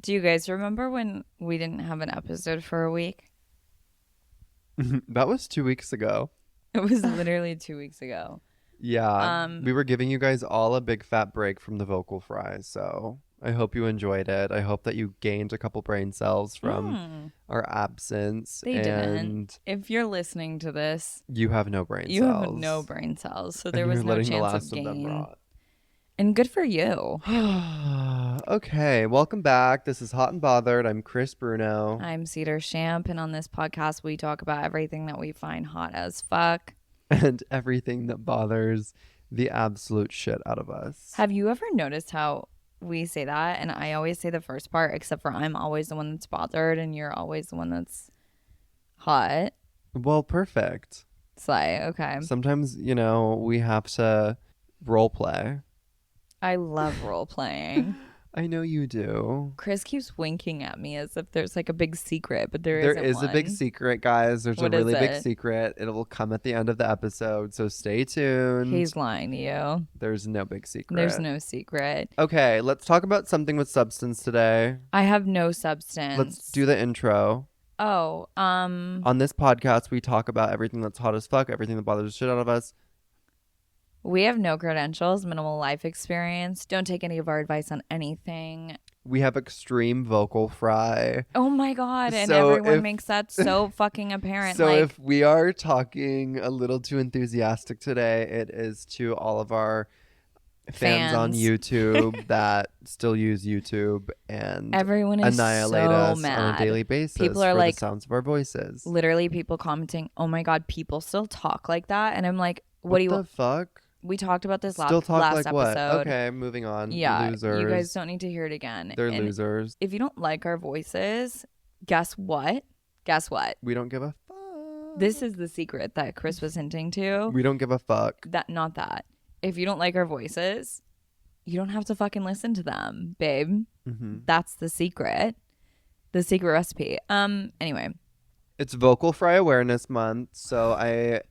Do you guys remember when we didn't have an episode for a week? That was 2 weeks ago. It was literally 2 weeks ago. Yeah, Um, we were giving you guys all a big fat break from the vocal fry, so I hope you enjoyed it. I hope that you gained a couple brain cells from mm, our absence they didn't. and If you're listening to this, you have no brain you have no cells brain cells, so and there you're was no letting the chance of last of them gain. rot. And good for you. Okay, welcome back. This is Hot and Bothered. I'm Chris Bruno. I'm Cedar Champ, and on this podcast, we talk about everything that we find hot as fuck. And everything that bothers the absolute shit out of us. Have you ever noticed how we say that? And I always say the first part, except for I'm always the one that's bothered, and you're always the one that's hot. Well, perfect. Slay, okay. Sometimes, we have to role play. I love role playing. I know you do. Chris keeps winking at me as if there's like a big secret, but there There isn't is one. a big secret, guys. There's What a is really big it? secret. It will come at the end of the episode, so stay tuned. He's lying to you. There's no big secret. There's no secret. Okay, let's talk about something with substance today. I have no substance. Let's do the intro. Oh, On this podcast, we talk about everything that's hot as fuck, everything that bothers the shit out of us. we have no credentials, minimal life experience. Don't take any of our advice on anything. We have extreme vocal fry. Oh my God. And So everyone if- makes that so fucking apparent. So like, if we are talking a little too enthusiastic today, it is to all of our fans on Fans. YouTube that still use YouTube and everyone is annihilate so us mad. on a daily basis People are for like- the sounds of our voices. Literally people commenting, oh my God, people still talk like that. And I'm like, what do you the want? fuck? We talked about this Still talk last like episode. what? Okay, moving on. Yeah, Losers. you guys don't need to hear it again. They're And losers. if you don't like our voices, guess what? Guess what? We don't give a fuck. This is the secret that Chris was hinting to. We don't give a fuck. Not that. If you don't like our voices, you don't have to fucking listen to them, babe. Hmm. That's the secret. The secret recipe. Anyway, It's Vocal Fry Awareness Month, so I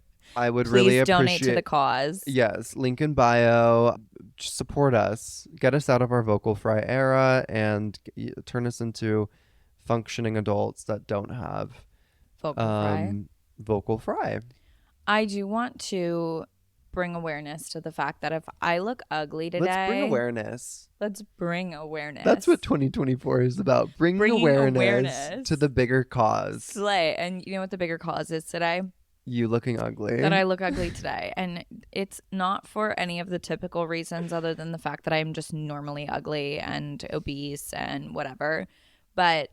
would please really donate appreciate to the cause. Yes, link in bio. Just support us. Get us out of our vocal fry era and turn us into functioning adults that don't have Vocal fry. vocal fry. I do want to bring awareness to the fact that if I look ugly today, Let's bring awareness. Let's bring awareness. That's what 2024 is about. Bringing awareness to the bigger cause. Slay. And you know what the bigger cause is today? You looking ugly. That I look ugly today. And it's not for any of the typical reasons other than the fact that I'm just normally ugly and obese and whatever. But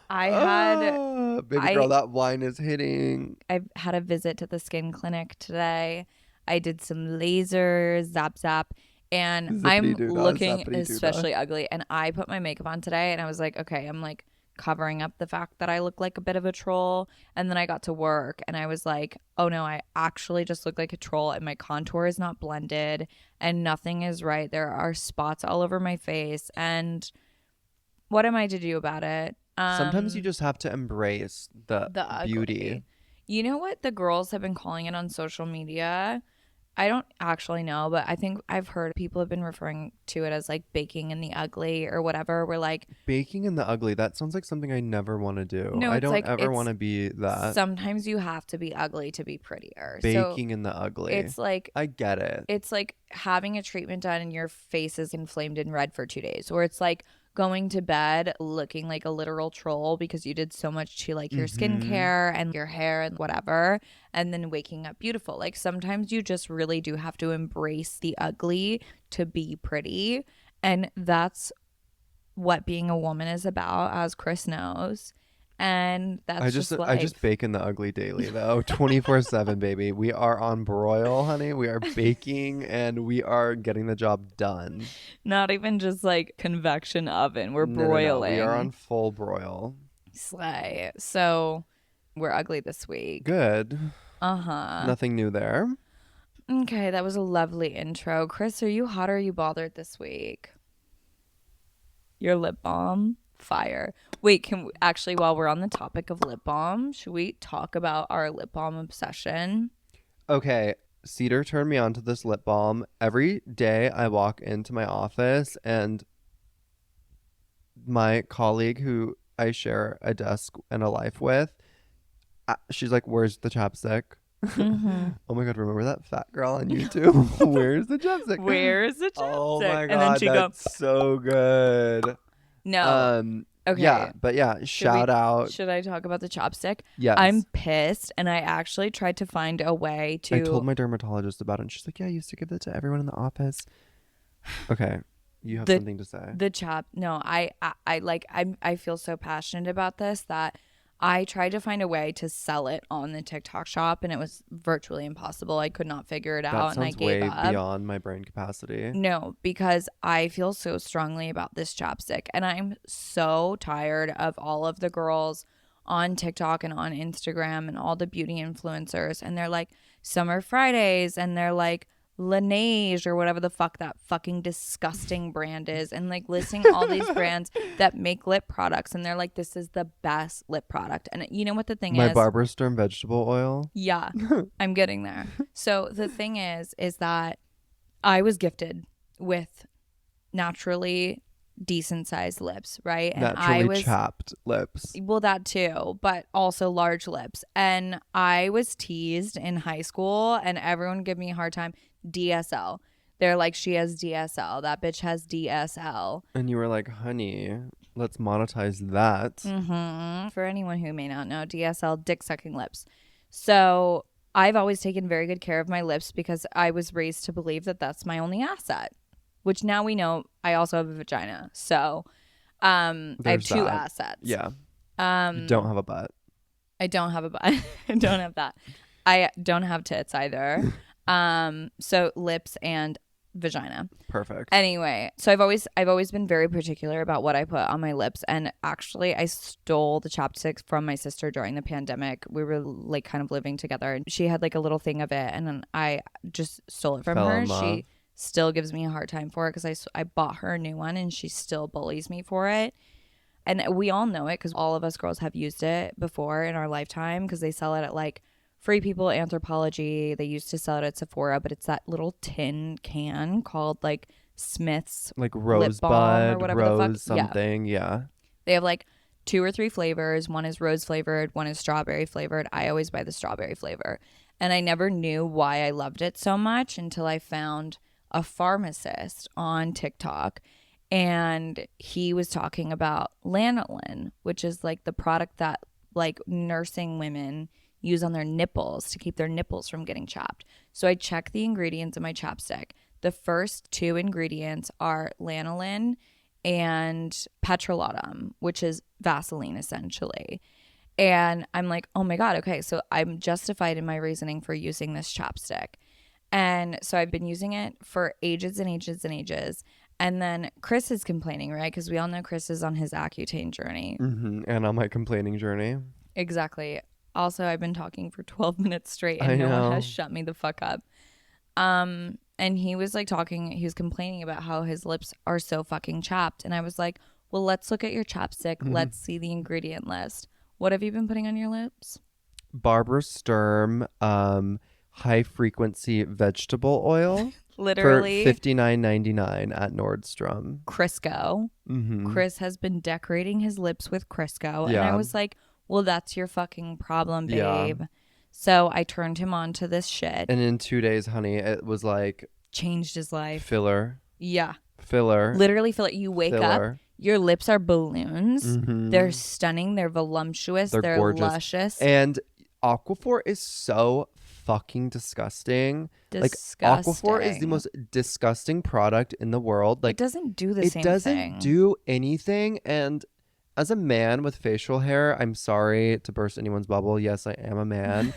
I had baby girl, that wine is hitting. I've had a visit to the skin clinic today. I did some lasers, zap, and I'm Zippity-doo-dah, looking zappity-doo-dah. especially ugly. And I put my makeup on today and I was like, okay, I'm like covering up the fact that I look like a bit of a troll. And then I got to work and I was like, oh no, I actually just look like a troll and my contour is not blended and nothing is right. There are spots all over my face. And what am I to do about it? Sometimes you just have to embrace the ugly. beauty. You know what the girls have been calling it on social media? I don't actually know, but I think I've heard people have been referring to it as like baking in the ugly or whatever. We're like, Baking in the ugly, that sounds like something I never want to do. No, I it's don't like- ever it's want to be that. sometimes you have to be ugly to be prettier. Baking in the ugly. So it's like I get it. it's like having a treatment done and your face is inflamed and red for 2 days, or it's like going to bed looking like a literal troll because you did so much to like your skincare and your hair and whatever, and then waking up beautiful. Like sometimes you just really do have to embrace the ugly to be pretty, and that's what being a woman is about, as Chris knows. And that's I just life. bake in the ugly daily though. 24/7, baby. We are on broil, honey. We are baking and we are getting the job done. Not even just like convection oven. We're No. broiling. We are on full broil. Slay. So we're ugly this week. Good. Uh-huh. Nothing new there. Okay, that was a lovely intro. Chris, are you hot or are you bothered this week? Your lip balm? Fire. Wait, can we actually, while we're on the topic of lip balm, should we talk about our lip balm obsession? Okay, Cedar turned me on to this lip balm. Every day I walk into my office and my colleague who I share a desk and a life with, she's like, "Where's the chapstick?" Mm-hmm. Oh my god, remember that fat girl on YouTube? Where's the chapstick? Where is the Oh chapstick? my And then god, she go, that's so good. no. Yeah, Okay. but yeah, shout out. Should I talk about the chapstick? I'm Yes. pissed, and I actually tried to find a way I told to my dermatologist about it and she's like, "Yeah, I used to give that to everyone in the office." Okay. You have the something to say. the chap. No, I like I feel so passionate about this that I tried to find a way to sell it on the TikTok shop, and it was virtually impossible. I could not figure it That out, and I sounds gave way up. beyond my brain capacity. No, because I feel so strongly about this chapstick, and I'm so tired of all of the girls on TikTok and on Instagram and all the beauty influencers, and they're like Summer Fridays, and they're like Laneige or whatever the fuck that fucking disgusting brand is, and like listing all these brands that make lip products, and they're like, this is the best lip product. And you know what the thing My is? Barbara Sturm vegetable oil. Yeah, I'm getting there. So the thing is that I was gifted with naturally decent sized lips, right? And I Naturally was, chapped lips. well, that too, but also large lips. And I was teased in high school, and everyone give me a hard time. DSL. They're like, she has DSL. That bitch has DSL. And you were like, "Honey, let's monetize that." For anyone who may not know, DSL, dick sucking lips. So I've always taken very good care of my lips because I was raised to believe that that's my only asset, which now we know I also have a vagina. So I have There's two that. assets. Yeah. You don't have a butt. I don't have a butt. I don't have that. I don't have tits either. So lips and vagina. Perfect. Anyway, so I've always been very particular about what I put on my lips, and actually I stole the chapsticks from my sister during the pandemic. We were like kind of living together, and she had like a little thing of it, and then I just stole it from Fell her. in love. She still gives me a hard time for it because I bought her a new one, and she still bullies me for it. And we all know it because all of us girls have used it before in our lifetime because they sell it at like Free People Anthropology. They used to sell it at Sephora, but it's that little tin can called like Smith's Like lip balm or rosebud, whatever the fuck. rose Yeah. something. Yeah. They have like 2 or 3 flavors. One is rose flavored, one is strawberry flavored. I always buy the strawberry flavor. And I never knew why I loved it so much until I found a pharmacist on TikTok, and he was talking about lanolin, which is like the product that like nursing women use on their nipples to keep their nipples from getting chapped. So I check the ingredients in my chapstick. The first 2 ingredients are lanolin and petrolatum, which is Vaseline essentially. And I'm like, oh my God, okay, so I'm justified in my reasoning for using this chapstick. And so I've been using it for ages and ages and ages. And then Chris is complaining, right? Because we all know Chris is on his Accutane journey. And on my complaining journey. Exactly. Also, I've been talking for 12 minutes straight I and no one know. has shut me the fuck up. And he was like he was complaining about how his lips are so fucking chapped. And I was like, well, let's look at your chapstick. Let's see the ingredient list. What have you been putting on your lips? Barbara Sturm, high frequency vegetable oil Literally for $59.99 at Nordstrom. Crisco. Chris has been decorating his lips with Crisco. And I Yeah. was like, well, that's your fucking problem, Yeah. babe. So I turned him on to this shit. And in 2 days, honey, it was like Changed his life. filler. Yeah. Filler. Literally feel like you wake up, Filler. your lips are balloons. They're stunning. They're voluptuous. They're gorgeous. Luscious. And Aquaphor is so fucking disgusting. Disgusting. Like Aquaphor is the most disgusting product in the world. Like it doesn't do the same thing. It doesn't do anything. And as a man with facial hair, I'm sorry to burst anyone's bubble. Yes, I am a man.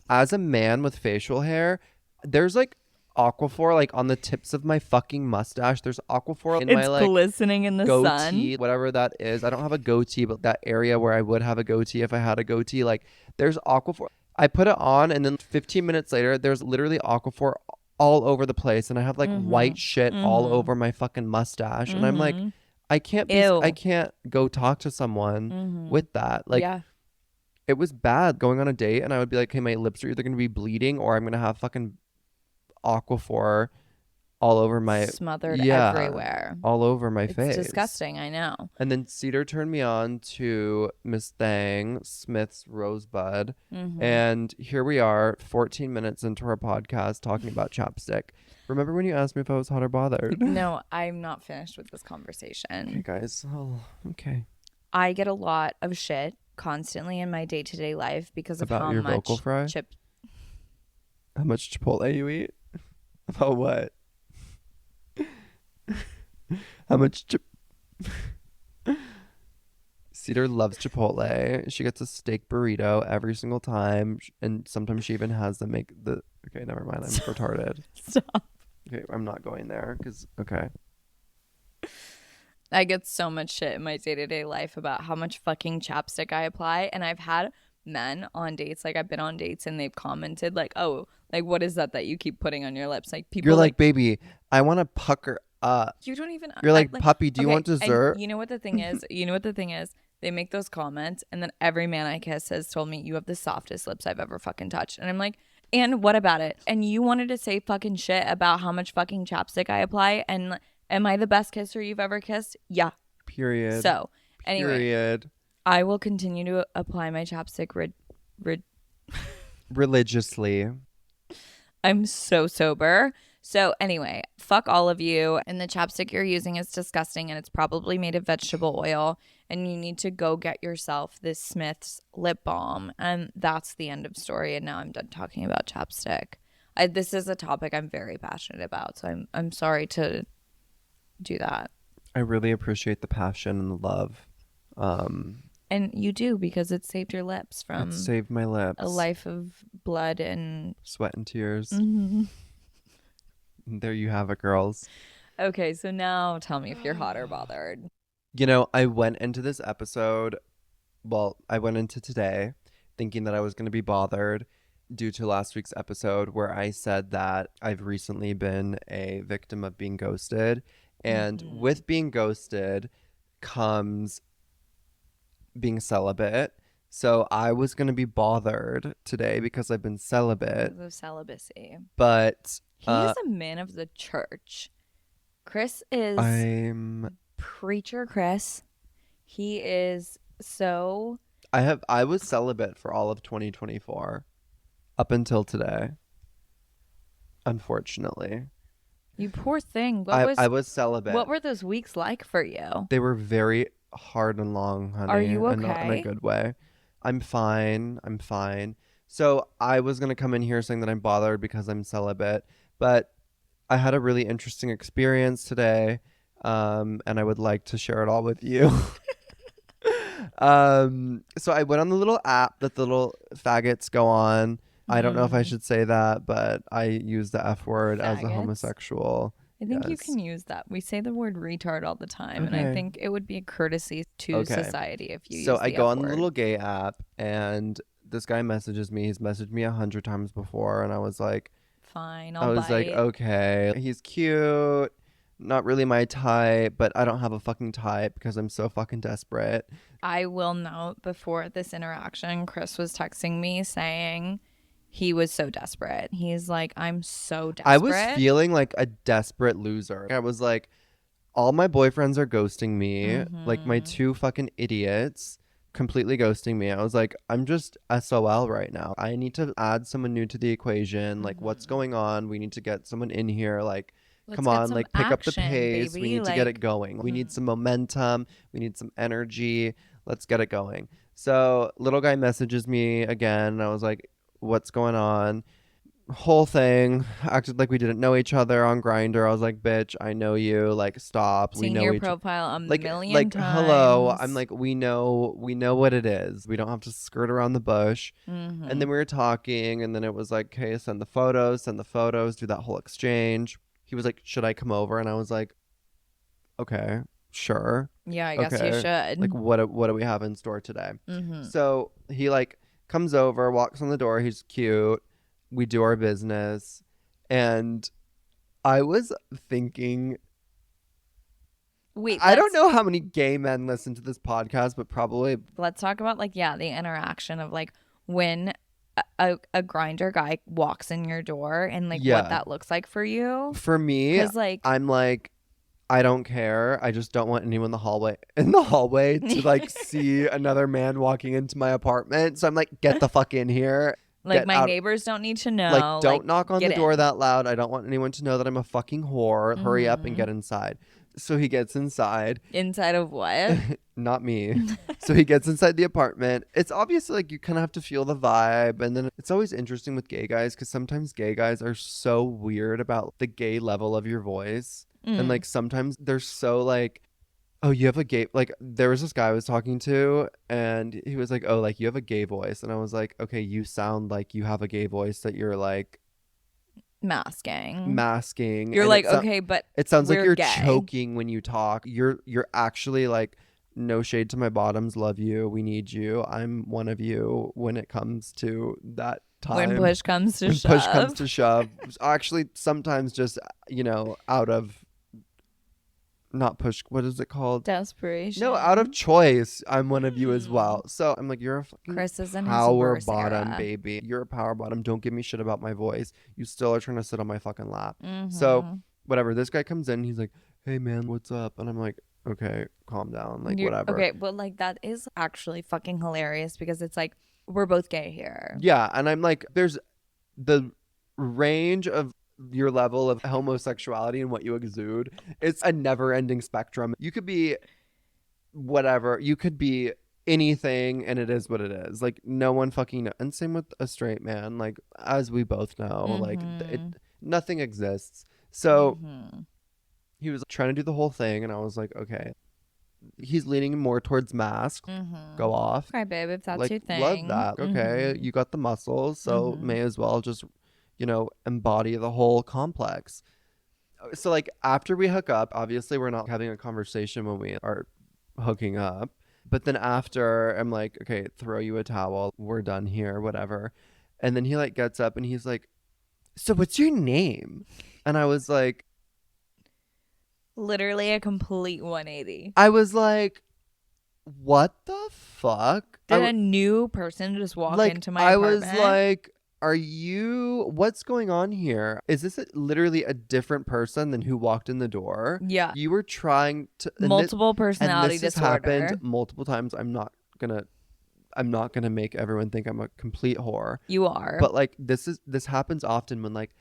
As a man with facial hair, there's like Aquaphor like on the tips of my fucking mustache. There's Aquaphor in my like glistening in the goatee, sun. whatever that is. I don't have a goatee, but that area where I would have a goatee if I had a goatee, like there's Aquaphor. I put it on and then 15 minutes later, there's literally Aquaphor all over the place. And I have like white shit all over my fucking mustache. And I'm like, I can't go talk to someone with that. Like, yeah. It was bad going on a date and I would be like, hey, my lips are either going to be bleeding or I'm going to have fucking Aquaphor all over my smothered everywhere. all over my face. It's disgusting, I know. And then Cedar turned me on to Miss Thang Smith's Rosebud. And here we are 14 minutes into our podcast talking about chapstick. Remember when you asked me if I was hot or bothered? No, I'm not finished with this conversation. Okay, guys. Oh, okay. I get a lot of shit constantly in my day-to-day life because of About how your much vocal fry? How much Chipotle you eat? About what? How much Cedar loves Chipotle. She gets a steak burrito every single time, and sometimes she even has them make the. Okay, never mind. I'm retarded. Stop. Okay, I'm not going there because. Okay. I get so much shit in my day-to-day life about how much fucking chapstick I apply, and I've had men on dates, like I've been on dates, and they've commented like, "Oh, like what is that you keep putting on your lips?" Like people. You're like, baby, I want to pucker up. You don't even. You're like, puppy, do you want dessert? And you know what the thing is? They make those comments, and then every man I kiss has told me, "You have the softest lips I've ever fucking touched," and I'm like, and what about it? And you wanted to say fucking shit about how much fucking chapstick I apply, and am I the best kisser you've ever kissed? Yeah. Period. So anyway, Period. I will continue to apply my chapstick religiously. I'm so sober. So anyway, fuck all of you. And the chapstick you're using is disgusting, and it's probably made of vegetable oil. And you need to go get yourself this Smith's lip balm. And that's the end of story. And now I'm done talking about chapstick. This is a topic I'm very passionate about. So I'm sorry to do that. I really appreciate the passion and the love. And you do, because it saved your lips from it saved my lips. A life of blood and sweat and tears. Mm-hmm. There you have it, girls. Okay, so now tell me if you're hot or bothered. You know, I went into this episode, I went into today thinking that I was going to be bothered due to last week's episode where I said that I've recently been a victim of being ghosted. And with being ghosted comes being celibate. So I was going to be bothered today because I've been celibate. Because of celibacy. But he is a man of the church. Chris is preacher Chris. He is so I was celibate for all of 2024 up until today. Unfortunately. You poor thing. I was celibate. What were those weeks like for you? They were very hard and long, honey. Are you okay? And not in a good way. I'm fine. So I was going to come in here saying that I'm bothered because I'm celibate. But I had a really interesting experience today. And I would like to share it all with you. So I went on the little app that the little faggots go on. I don't know if I should say that, but I use the F word as a homosexual. I think you can use that. We say the word retard all the time, and I think it would be a courtesy to society if you use the F word. So I go on the little gay app, and this guy messages me. He's messaged me 100 times before, and I was like, fine, I was like, okay. He's cute. Not really my type, but I don't have a fucking type because I'm so fucking desperate. I will note, before this interaction, Chris was texting me saying he was so desperate. He's like, I'm so desperate. I was feeling like a desperate loser. I was like, all my boyfriends are ghosting me. Like my two fucking idiots completely ghosting me. I was like, I'm just SOL right now. I need to add someone new to the equation. Like, what's going on? We need to get someone in here. Like, come on, like pick up the pace. Baby. We need to get it going. We need some momentum. We need some energy. Let's get it going. So little guy messages me again. And I was like, what's going on? Whole thing acted like we didn't know each other on Grindr. I was like, bitch, I know you. Like, stop. Seeing we know your profile a million times. Hello. I'm like, we know what it is. We don't have to skirt around the bush. And then we were talking, and then it was like, okay, send the photos, do that whole exchange. He was like, should I come over? And I was like, okay, sure. Yeah, I guess you should. Like, what do we have in store today? So he like comes over, walks on the door. He's cute. We do our business. And I was thinking, I don't know how many gay men listen to this podcast, but probably. Let's talk about the interaction of when a grinder guy walks in your door and like what Yeah. that looks like for you? For me, Because like I'm like, I don't care. I just don't want anyone in the hallway to like see another man walking into my apartment. So I'm like, get the fuck in here. like Get my out. neighbors don't need to Like, know. Like don't knock on get the door in. that loud. I don't want anyone to know that I'm a fucking whore. Hurry up and Mm-hmm. get inside. So he gets inside. Inside of what? Not me. So he gets inside the apartment. It's obviously like you kind of have to feel the vibe. And then it's always interesting with gay guys because sometimes gay guys are so weird about the gay level of your voice. And like sometimes they're so like, oh, you have a gay, like there was this guy I was talking to and he was like, oh, like you have a gay voice. And I was like, okay, you sound like you have a gay voice that you're like Masking. masking. You're And like, okay, but it sounds like we're you're gay. choking when you talk. You're actually like, no shade to my bottoms, love you, we need you. I'm one of you when it comes to that time. When push comes to When shove. push comes to shove. Actually, sometimes just, out of not push, what is it called? Desperation. No, out of choice, I'm one of you as well. So I'm like, you're a fucking Chris is in his power worst bottom, era. baby. You're a power bottom. Don't give me shit about my voice. You still are trying to sit on my fucking lap. Mm-hmm. So whatever. This guy comes in. He's like, hey man, what's up? And I'm like, okay, calm down. Like whatever. Okay, but like that is actually fucking hilarious because it's like we're both gay here. Yeah, and I'm like, there's the range of your level of homosexuality and what you exude. It's a never-ending spectrum. You could be whatever. You could be anything, and it is what it is. Like no one fucking knows. And same with a straight man. Like as we both know, like nothing exists. So he was trying to do the whole thing, and I was like, okay. He's leaning more towards mask. Go off. Okay, babe, if that's like your thing. love that. Okay, you got the muscles, so may as well just embody the whole complex. So like after we hook up, obviously we're not having a conversation when we are hooking up, but then after I'm like, okay, throw you a towel, we're done here, whatever. And then he like gets up and he's like, so what's your name? And I was like, Literally a complete 180. I was like, what the fuck? Did a new person just walk into my apartment? I was like, what's going on here? Is this literally a different person than who walked in the door? Yeah. You were trying to multiple personality and this disorder. has happened multiple times. I'm not gonna make everyone think I'm a complete whore. You are. But like this happens often when like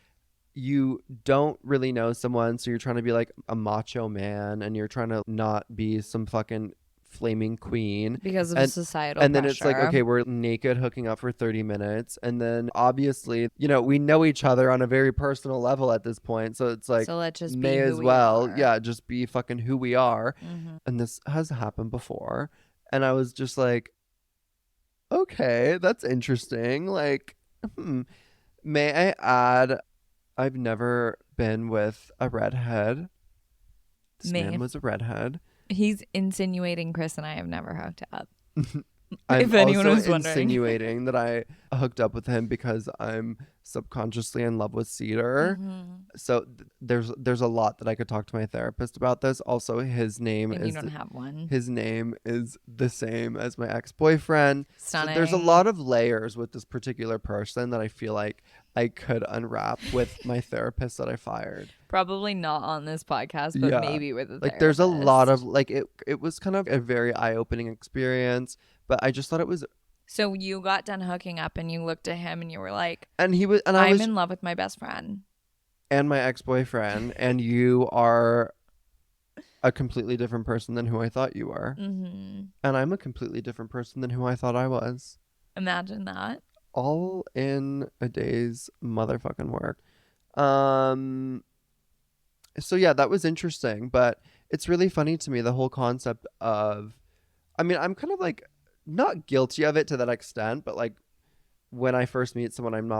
you don't really know someone, so you're trying to be like a macho man and you're trying to not be some fucking flaming queen because of societal and then pressure. It's like, okay, we're naked hooking up for 30 minutes and then obviously we know each other on a very personal level at this point, so it's like, so let's just may be as who well we are. Yeah, just be fucking who we are. And this has happened before and I was just like, okay, that's interesting. Like may I add, I've never been with a redhead. This man was a redhead. He's insinuating Chris and I have never hooked up. I'm if anyone also was wondering. insinuating that I hooked up with him because I'm subconsciously in love with Cedar. So there's a lot that I could talk to my therapist about this. Also, his name and is you don't have one. His name is the same as my ex-boyfriend. Stunning. So there's a lot of layers with this particular person that I feel like I could unwrap with my therapist that I fired. Probably not on this podcast, but maybe with a therapist. Like there's a lot of like it was kind of a very eye-opening experience, but I just thought it was. So you got done hooking up and you looked at him and you were like, and he was, and I'm in love with my best friend and my ex-boyfriend, and you are a completely different person than who I thought you were. And I'm a completely different person than who I thought I was. Imagine that. All in a day's motherfucking work. So yeah, that was interesting, but it's really funny to me, the whole concept of, I mean, I'm kind of like not guilty of it to that extent, but like when I first meet someone,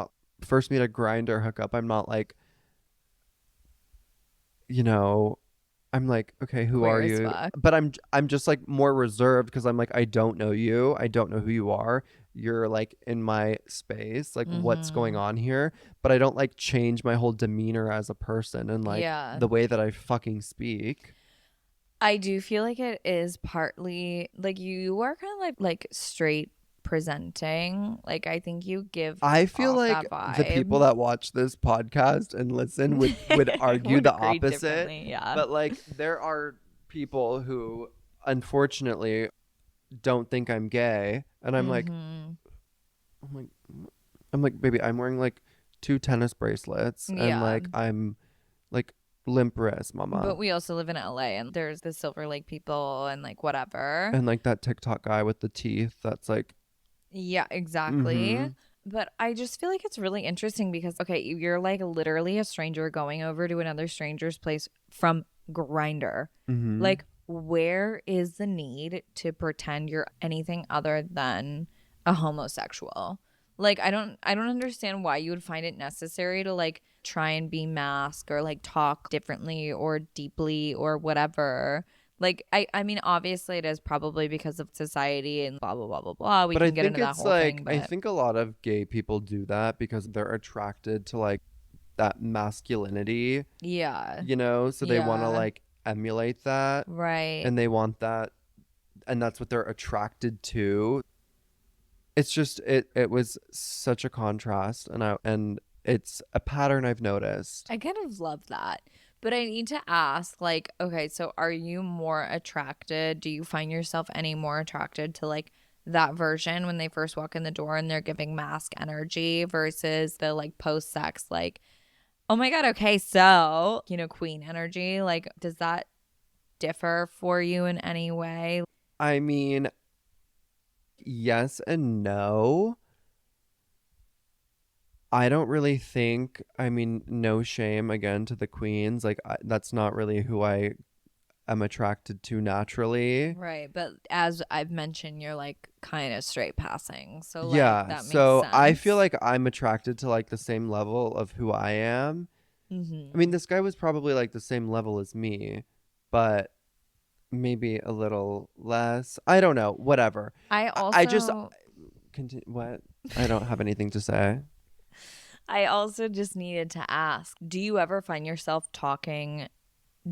first meet a grinder hookup, I'm not like, I'm like, okay, who are you? But I'm just like more reserved because I'm like, I don't know you. I don't know who you are. You're like in my space. Like what's going on here? But I don't like change my whole demeanor as a person and like the way that I fucking speak. I do feel like it is partly like you are kind of like straight presenting. Like, I think you give I feel off like that the people vibe. that watch this podcast and listen would argue Would the agree opposite. differently. Yeah. But like there are people who unfortunately don't think I'm gay, and Mm-hmm. I'm like I'm like, baby, I'm wearing like 2 tennis bracelets and Yeah. like I'm like limp wrist, But mama. we also live in LA and there's the Silver Lake people and like whatever. And like that TikTok guy with the teeth that's like Yeah, exactly. mm-hmm. But I just feel like it's really interesting because, okay, you're like literally a stranger going over to another stranger's place from Grinder. Mm-hmm. Like, where is the need to pretend you're anything other than a homosexual? Like, I don't understand why you would find it necessary to like try and be masked or like talk differently or deeply or whatever. Like, I mean, obviously it is probably because of society and blah, blah, blah, blah, blah. We But I can get think into that it's whole like thing, I but think a lot of gay people do that because they're attracted to like that masculinity, yeah. you know, so they want to Yeah. like emulate that Right. and they want that and that's what they're attracted to. It's just it was such a contrast and it's a pattern I've noticed. I kind of love that. But I need to ask, like, okay, so are you more attracted? Do you find yourself any more attracted to like that version when they first walk in the door and they're giving mask energy versus the like post sex, like, oh my God, okay, so, queen energy? Like, does that differ for you in any way? I mean, yes and no. I don't really think, I mean, no shame again to the queens. Like, that's not really who I am attracted to naturally. Right. But as I've mentioned, you're like kind of straight passing. So, like, Yeah. that makes So I feel sense. like I'm attracted to like the same level of who I am. I mean, Mm-hmm. this guy was probably like the same level as me, but maybe a little less. I don't know. Whatever. I I just also continue. What? I don't have anything to say. I also just needed to ask, do you ever find yourself talking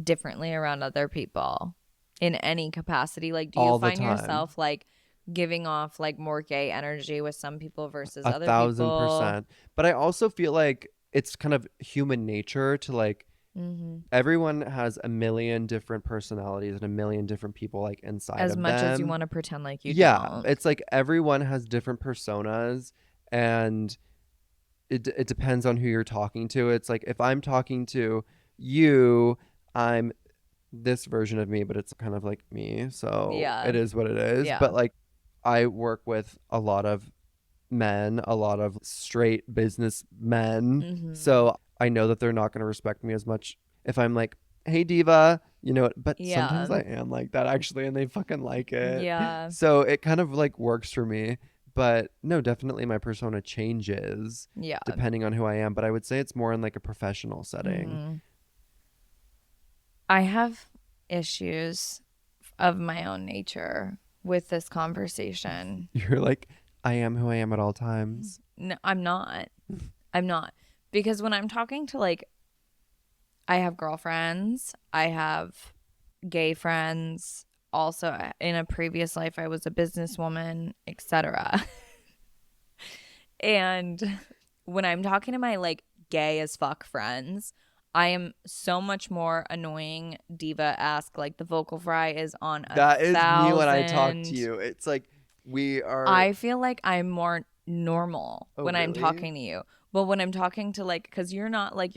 differently around other people in any capacity? Like, do you All the find time. yourself like giving off like more gay energy with some people versus A other thousand people? percent. But I also feel like it's kind of human nature to like Mm-hmm. everyone has a million different personalities and a million different people like inside As of much as you them. want to pretend like you Yeah, don't. it's like everyone has different personas and it depends on who you're talking to. It's like if I'm talking to you, I'm this version of me, but it's kind of like me. So Yeah. it is what it is. Yeah. But like I work with a lot of men, a lot of straight business men. Mm-hmm. So I know that they're not going to respect me as much if I'm like, hey, diva, you know, but sometimes Yeah. I am like that actually, and they fucking like it. Yeah. So it kind of like works for me. But no, definitely my persona changes Yeah. depending on who I am. But I would say it's more in like a professional setting. Mm-hmm. I have issues of my own nature with this conversation. You're like, I am who I am at all times. No, I'm not. I'm not. Because when I'm talking to like, I have girlfriends, I have gay friends. Also, in a previous life, I was a businesswoman, etc. And when I'm talking to my like gay as fuck friends, I am so much more annoying diva esque. Like the vocal fry is on a That is me when I talk to thousand. you. It's like we are. I feel like I'm more normal Oh, when I'm really? talking to you. But when I'm talking to like, because you're not like,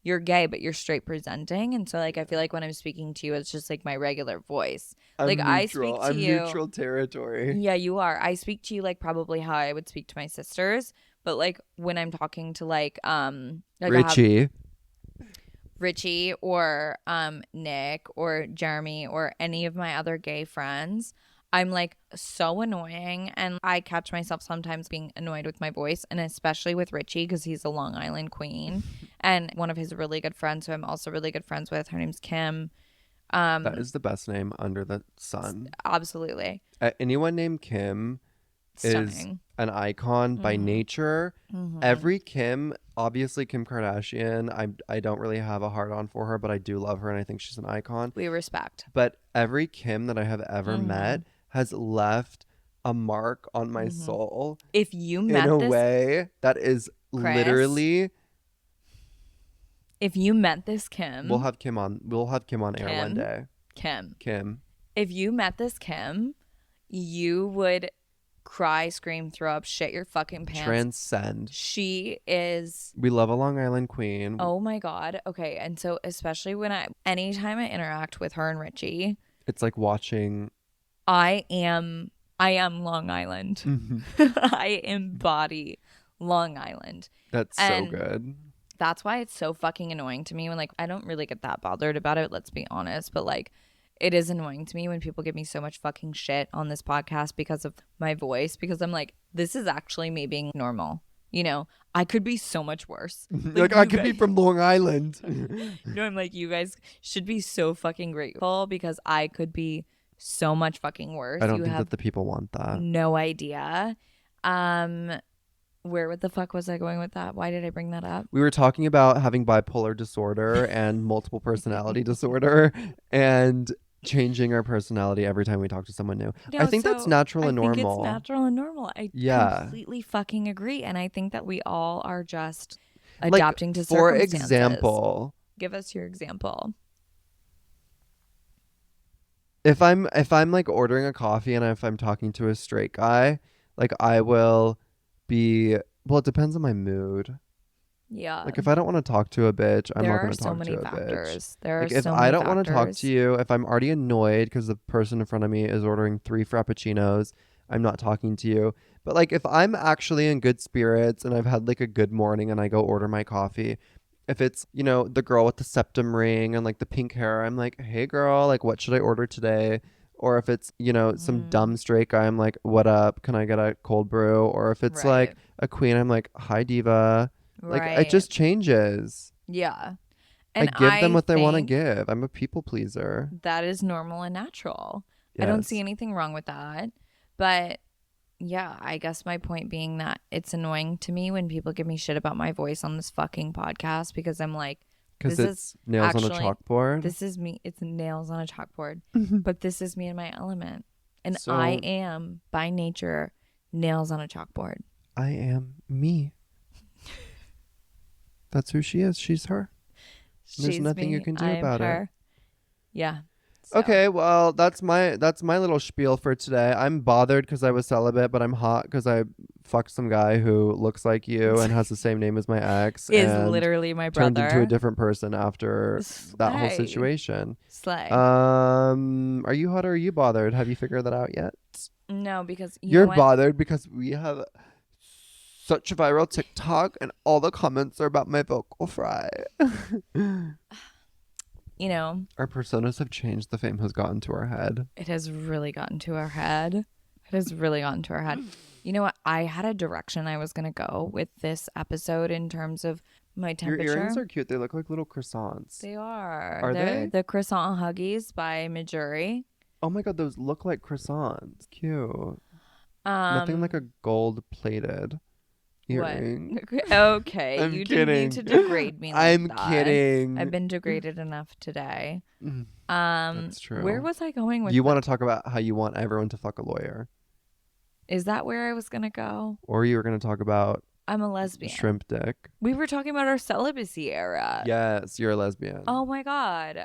you're gay, but you're straight presenting. And so, like, I feel like when I'm speaking to you, it's just like my regular voice. Like, I'm I neutral. speak to I'm you. neutral territory. Yeah, you are. I speak to you like probably how I would speak to my sisters. But like when I'm talking to like I have Richie. Richie or Nick or Jeremy or any of my other gay friends, I'm like so annoying and I catch myself sometimes being annoyed with my voice and especially with Richie because he's a Long Island queen and one of his really good friends who I'm also really good friends with, her name's Kim. That is the best name under the sun. Absolutely Anyone named Kim is stunning. an icon by Mm-hmm. nature. Mm-hmm. Every Kim, obviously Kim Kardashian, I don't really have a heart on for her, but I do love her and I think she's an icon. We respect. But every Kim that I have ever Mm-hmm. met has left a mark on my Mm-hmm. soul If you in met a this, way that is Chris, literally. if you met this We'll Kim, have Kim on. We'll have Kim on air one Kim, day. Kim, Kim. if you met this Kim, you would cry, scream, throw up, shit your fucking pants. Transcend. She is. We love a Long Island queen. Oh my God. Okay. And so, especially anytime I interact with her and Richie, It's like watching. I am Long Island. I embody Long Island. That's so And good. that's why it's so fucking annoying to me when, like, I don't really get that bothered about it, let's be honest, but like it is annoying to me when people give me so much fucking shit on this podcast because of my voice, because I'm like, this is actually me being normal. You know, I could be so much worse. Like I could be from Long Island. No, I'm like, you guys should be so fucking grateful because I could be so much fucking worse. I don't You think have that the people want that. no idea. Where the fuck was I going with that? Why did I bring that up? We were talking about having bipolar disorder and multiple personality disorder and changing our personality every time we talk to someone new. No, I think that's natural and normal. I think it's natural and normal. I Yeah. completely fucking agree. And I think that we all are just Like, adapting to for circumstances. example, Give us your example. if I'm like ordering a coffee and if I'm talking to a straight guy, like I will be, well, it depends on my mood. Yeah. Like if I don't want to talk to a bitch, I'm not going to so talk many to a bitch. factors. There Like are if so I many don't want to talk factors. to you, if I'm already annoyed because the person in front of me is ordering 3 frappuccinos, I'm not talking to you. But like if I'm actually in good spirits and I've had like a good morning and I go order my coffee, if it's, you know, the girl with the septum ring and like the pink hair, I'm like, hey girl, like what should I order today? Or if it's, you know, some dumb straight guy, I'm like, what up? Can I get a cold brew? Or if it's like a queen, I'm like, hi diva. Like it just changes. Yeah. And I give them what they want to think give. I'm a people pleaser. that is normal and natural. Yes. I don't see anything wrong with that. But yeah, I guess my point being that it's annoying to me when people give me shit about my voice on this fucking podcast, because I'm like, because it's nails on a chalkboard. This is me. It's nails on a chalkboard. But this is me in my element. And So, I am, by nature, nails on a chalkboard. I am me. That's who she is. She's her. There's nothing you can do about it. Yeah. So. Okay, well, that's my little spiel for today. I'm bothered because I was celibate, but I'm hot because I fucked some guy who looks like you and has the same name as my ex. Is and literally my brother. Turned into a different person after that whole situation. Slay. Are you hot or are you bothered? Have you figured that out yet? No, because you're bothered because we have such a viral TikTok and all the comments are about my vocal fry. You know, our personas have changed. The fame has gotten to our head. It has really gotten to our head. It has really gotten to our head. You know what? I had a direction I was going to go with this episode in terms of my temperature. Your earrings are cute. They look like little croissants. They are. Are they? The croissant huggies by Majuri. Oh my God, those look like croissants. Cute. Nothing like a gold plated earring. What? Okay, I'm you kidding. didn't need to degrade me like I'm that. kidding. I've been degraded enough today. That's true. Where was I going with you want to talk about how you want everyone to fuck a lawyer? Is that where I was going to go? Or you were going to talk about I'm a lesbian. Shrimp dick. We were talking about our celibacy era. Yes, you're a lesbian. Oh my God.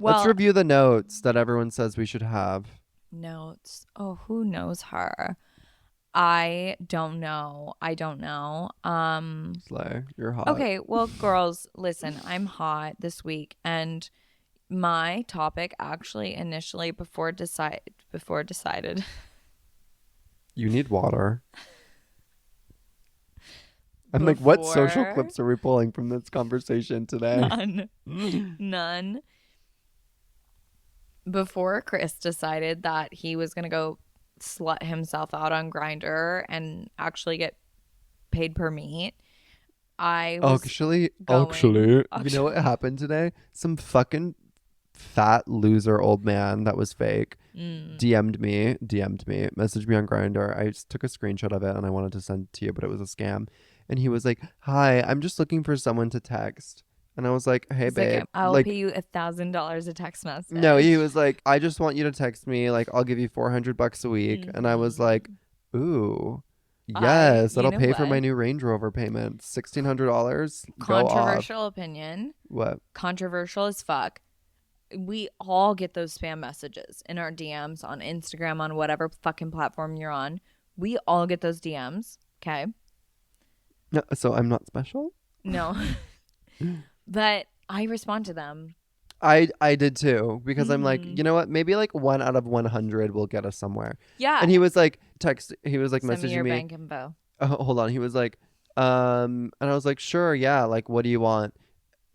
Let's review the notes that everyone says we should have. Notes. Oh, who knows her? I don't know. Slay, you're hot. Okay, well, girls, listen, I'm hot this week, and my topic actually initially before decided. You need water. I'm like, what social clips are we pulling from this conversation today? None. Before Chris decided that he was going to go slut himself out on Grindr and actually get paid per meet, I was actually, you know what happened today? Some fucking fat loser old man that was fake DM'd me, messaged me on Grindr. I just took a screenshot of it and I wanted to send it to you, but it was a scam. And he was like, hi, I'm just looking for someone to text. And I was like, hey, He's like, babe. I'll Like, pay you $1,000 a text no, he message. was like, I just want you to text me. Like, I'll give you $400 a week. And I was like, Mm-hmm. ooh, yes, You that'll know pay for my what? new Range Rover payment. $1,600. Go off. Controversial opinion. What? Controversial as fuck. We all get those spam messages in our DMs on Instagram, on whatever fucking platform you're on. We all get those DMs. Okay. No, so I'm not special? No, but I respond to them. I did too because I'm like, Mm-hmm. you know what? Maybe like 1 out of 100 will get us somewhere. Yeah. And he was like he was like Send me messaging your me. bank info. Hold on. He was like, and I was like, sure, yeah. Like, what do you want?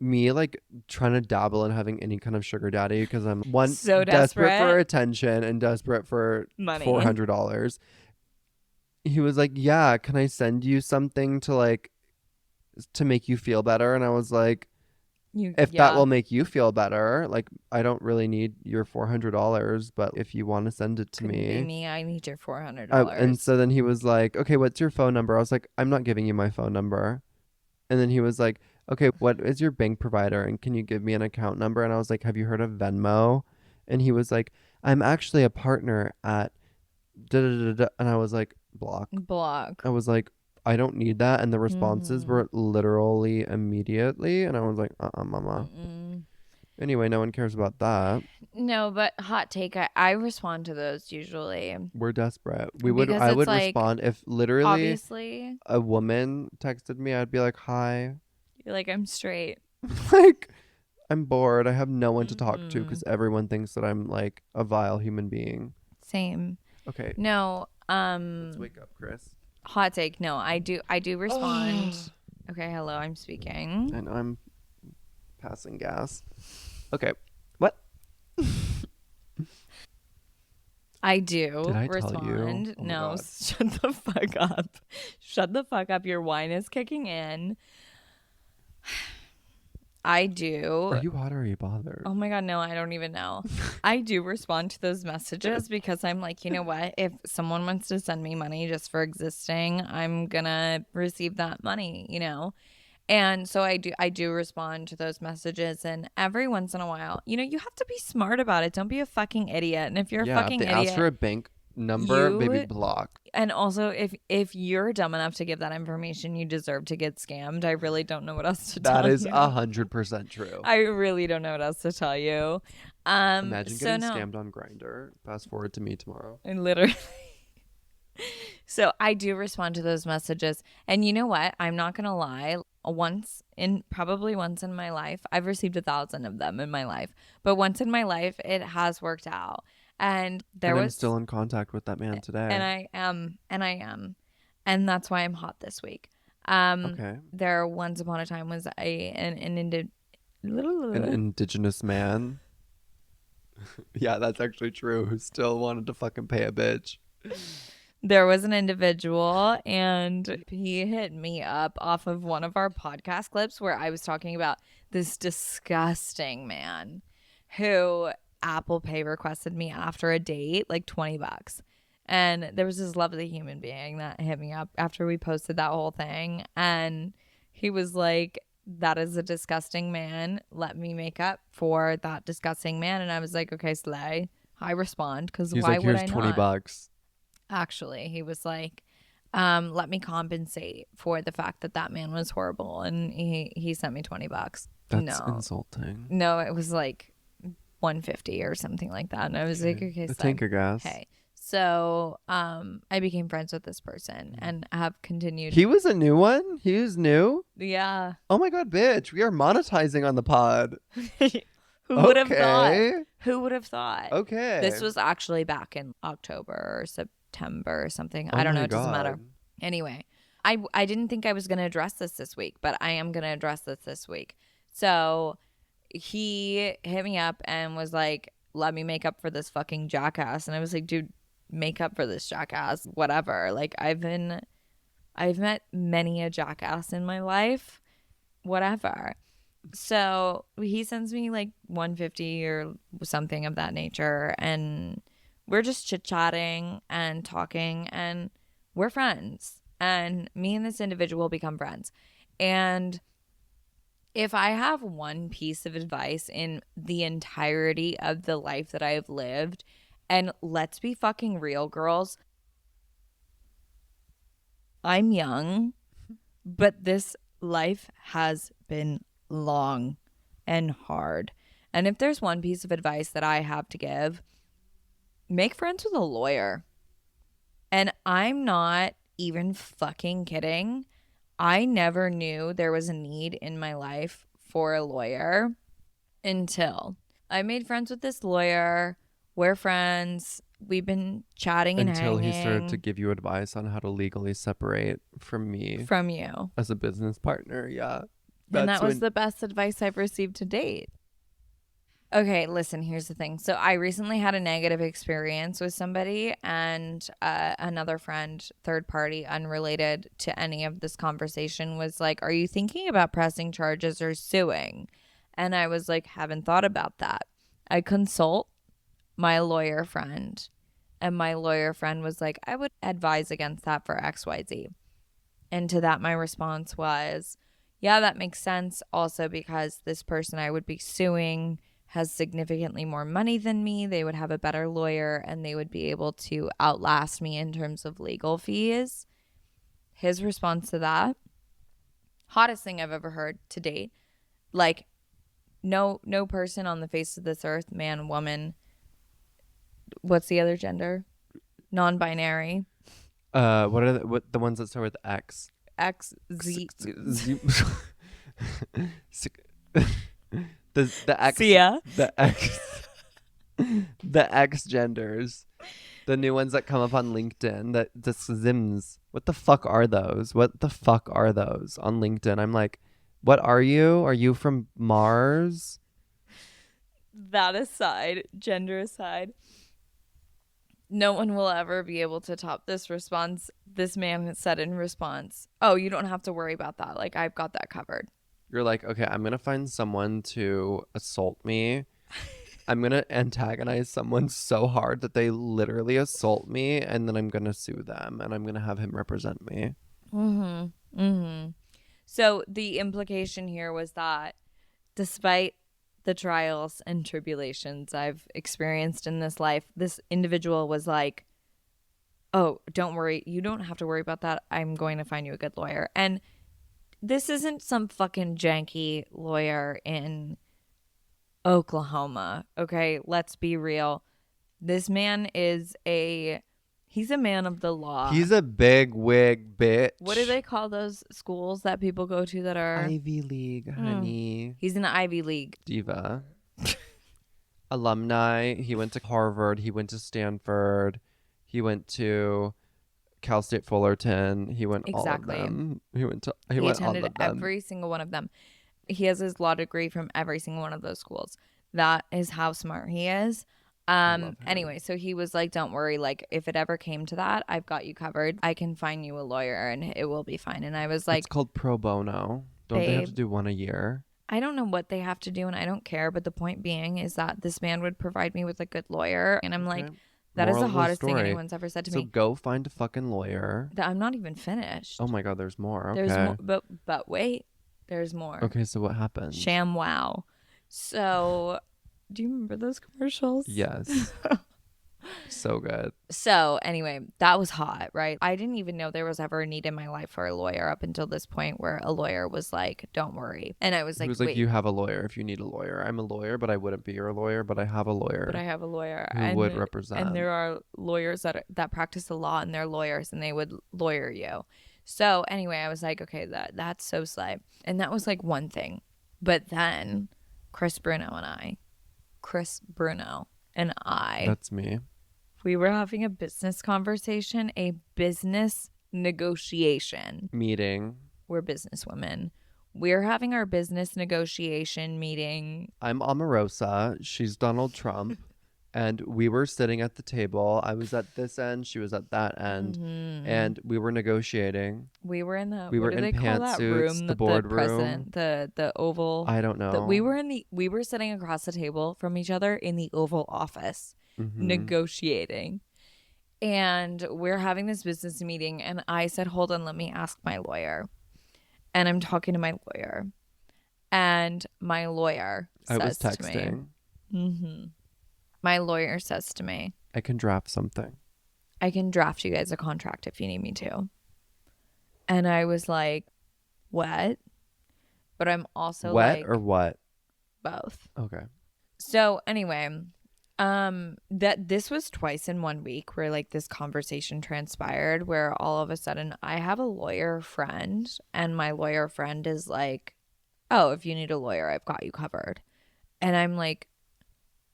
Me like trying to dabble in having any kind of sugar daddy because I'm one So desperate for desperate. attention and desperate for Money. $400. He was like, yeah, can I send you something to like to make you feel better? And I was like, if that Yeah. will make you feel better, like I don't really need your $400, but if you want to send it to Couldn't be me. me. I need your And $400. so then he was like, okay, what's your phone number? I was like, I'm not giving you my phone number. And then he was like, okay, what is your bank provider? And can you give me an account number? And I was like, have you heard of Venmo? And he was like, I'm actually a partner at da da da da. And I was like, block. Block. I was like, I don't need that. And the responses Mm-hmm. were literally immediately. And I was like, mama. Mm-mm. Anyway, no one cares about that. No, but hot take. I respond to those usually We're desperate. because I it's would like, respond if literally obviously, a woman texted me, I'd be like, hi. you're like, I'm straight. Like, I'm bored. I have no one to talk to Mm-hmm. because everyone thinks that I'm like a vile human being. Same. Okay, No, let's wake up, Chris. hot take. No, I do respond. Okay, hello, I'm speaking. And I'm passing gas. Okay, what? I Did do I tell you? respond. Oh my No, god. shut the fuck up. Shut the fuck up. Your wine is kicking in. I Are do. you hot or are you bothered? Oh my God, no, I don't even know. I do respond to those messages because I'm like, you know what? If someone wants to send me money just for existing, I'm gonna receive that money, you know? And so I do respond to those messages, and every once in a while, you have to be smart about it. Don't be a fucking idiot. And if you're a Yeah, if fucking they ask for idiot, a bank number, baby, you block. and also if you're dumb enough to give that information, you deserve to get scammed. I really don't know what else to That tell is you. 100% true. I really don't know what else to tell you. Imagine So getting no. scammed on Grinder. Fast forward to me tomorrow. And literally. So I do respond to those messages. And you know what? I'm not gonna lie. Probably once in my life, I've received 1,000 of them in my life. But once in my life, it has worked out. And there And I'm was, still in contact with that man and today. I am, and that's why I'm hot this week. Okay. There once upon a time was An indigenous man. Yeah, that's actually true. Who still wanted to fucking pay a bitch. there was an individual and he hit me up off of one of our podcast clips where I was talking about this disgusting man who Apple Pay requested me after a date like $20. And there was this lovely human being that hit me up after we posted that whole thing. And he was like, that is a disgusting man. Let me make up for that disgusting man. And I was like, okay, slay. I respond because He's why like, would here's I 20 not? bucks. Actually, he was like, let me compensate for the fact that that man was horrible. And he sent me $20. That's No, insulting. no, it was like 150 or something like that. And I was like, okay, A slay. tank of gas. Hey. So I became friends with this person and have continued. He was a new one? He was new? Yeah. Oh my god, bitch. We are monetizing on the pod. Who would have thought? Okay. Who would have thought? Okay. This was actually back in October or September or something. Oh I don't my know. It doesn't matter. god. Anyway, I didn't think I was going to address this week, but I am going to address this week. So he hit me up and was like, let me make up for this fucking jackass. And I was like, dude, make up for this jackass, whatever. Like I've met many a jackass in my life, whatever. So he sends me like 150 or something of that nature, and we're just chit-chatting and talking, and we're friends, and me and this individual become friends. And If I have one piece of advice in the entirety of the life that I've lived, and let's be fucking real, girls, I'm young, but this life has been long and hard. And if there's one piece of advice that I have to give, make friends with a lawyer. And I'm not even fucking kidding. I never knew there was a need in my life for a lawyer until I made friends with this lawyer. We're friends. We've been chatting and Until he started to hanging give you advice on how to legally separate from me from you. as a business partner. Yeah. And That's that was when the best advice I've received to date. Okay, listen, here's the thing. So I recently had a negative experience with somebody, and another friend, third party, unrelated to any of this conversation, was like, are you thinking about pressing charges or suing? And I was like, haven't thought about that. I consult my lawyer friend, and my lawyer friend was like, I would advise against that for XYZ. And to that, my response was, yeah, that makes sense. Also, because this person I would be suing has significantly more money than me. They would have a better lawyer and they would be able to outlast me in terms of legal fees. His response to that, hottest thing I've ever heard to date. Like, no person on the face of this earth, man, woman, what's the other gender? Non-binary. what are the ones that start with X? X, Z. The X Sia. the X the X genders. The new ones that come up on LinkedIn, that the Zims. What the fuck are those? What the fuck are those on LinkedIn? I'm like, what are you? Are you from Mars? That aside, gender aside, no one will ever be able to top this response. This man had said in response, oh, you don't have to worry about that. Like, I've got that covered. You're like, okay, I'm gonna find someone to assault me. I'm gonna antagonize someone so hard that they literally assault me, and then I'm gonna sue them, and I'm gonna have him represent me. So the implication here was that despite the trials and tribulations I've experienced in this life, this individual was like, oh, don't worry. You don't have to worry about that. I'm going to find you a good lawyer. And this isn't some fucking janky lawyer in Oklahoma. Okay, let's be real. This man he's a man of the law. He's a big wig bitch. What do they call those schools that people go to that are Ivy League, honey. He's in the Ivy League. Diva. Alumni. He went to Harvard. He went to Stanford. He went to Cal State Fullerton. He went Exactly. all of them. He He went all attended of them. every single one of them. He has his law degree from every single one of those schools. That is how smart he is. love him. Anyway, so he was like, don't worry, like if it ever came to that, I've got you covered. I can find you a lawyer and it will be fine. And I was like, It's called pro bono. Don't they have to babe, do one a year? I don't know what they have to do and I don't care, but the point being is that this man would provide me with a good lawyer, and I'm like, Okay. that is Moral the of the hottest thing story. anyone's ever said to So me. go find a fucking lawyer. That I'm not even finished. Oh my god, there's more. Okay. There's more, but wait, there's more. Okay, so what happened? Sham wow. So, do you remember those commercials? Yes. So good. So anyway, that was hot, right? I didn't even know there was ever a need in my life for a lawyer up until this point where a lawyer was like, don't worry. And I was He like, was like, wait, you have a lawyer if you need a lawyer. I'm a lawyer, but I wouldn't be your lawyer, but I have a lawyer but I have a lawyer. who would represent. And there are lawyers that practice the law, and they're lawyers and they would lawyer you. So anyway, I was like, okay, that's so slay. And that was like one thing. But then Chris Bruno and I, That's me. we were having a business conversation, a business negotiation. Meeting. We're businesswomen. We're having our business negotiation meeting. I'm Omarosa. She's Donald Trump. And we were sitting at the table. I was at this end. She was at that end. Mm-hmm. And we were negotiating. We were in the We what were do in they call that pantsuits, room? the that boardroom. president, the oval. I don't know. We were sitting across the table from each other in the Oval Office, Mm-hmm. negotiating. And we're having this business meeting, and I said, hold on, let me ask my lawyer. And I'm talking to my lawyer. And my lawyer I was says to me, texting. my lawyer says to me, I can draft something. I can draft you guys a contract if you need me to. And I was like, what? But I'm also Wet like, or what? both. Okay. So anyway, that this was twice in 1 week where like this conversation transpired where all of a sudden I have a lawyer friend and my lawyer friend is like, oh, if you need a lawyer, I've got you covered. And I'm like,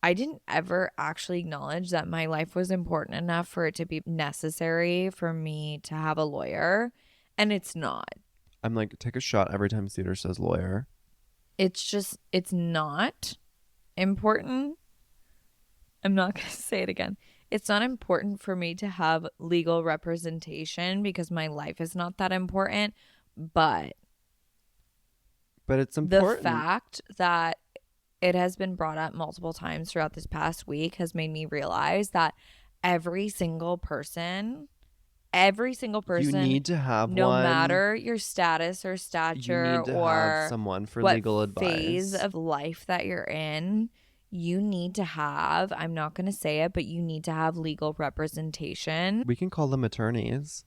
I didn't ever actually acknowledge that my life was important enough for it to be necessary for me to have a lawyer. And it's not. I'm like, take a shot every time Cedar says lawyer. It's not important. I'm not going to say it again. It's not important for me to have legal representation because my life is not that important. But it's the important. fact that it has been brought up multiple times throughout this past week has made me realize that every single person, You need to have no one. matter your status or You stature need to or have someone for what legal advice. phase of life that you're in, you need to have, I'm not going to say it, but you need to have legal representation. We can call them attorneys.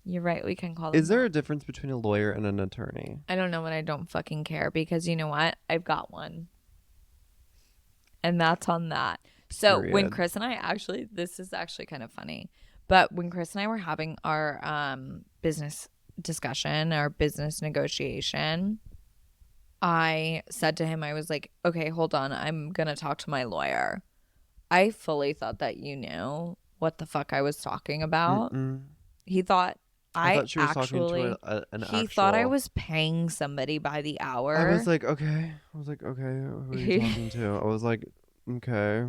You're right. We can call them Is there that. a difference between a lawyer and an attorney? I don't know, and I don't fucking care because you know what? I've got one. And that's on that. So when Period. Chris and I actually, this is actually kind of funny, but when Chris and I were having our business discussion, our business negotiation, I said to him, I was like, okay, hold on. I'm going to talk to my lawyer. I fully thought that you knew what the fuck I was talking about. Mm-mm. He thought I thought she was talking to an he actual. thought I was paying somebody by the hour. I was like, okay. Who are you talking to? I was like, okay.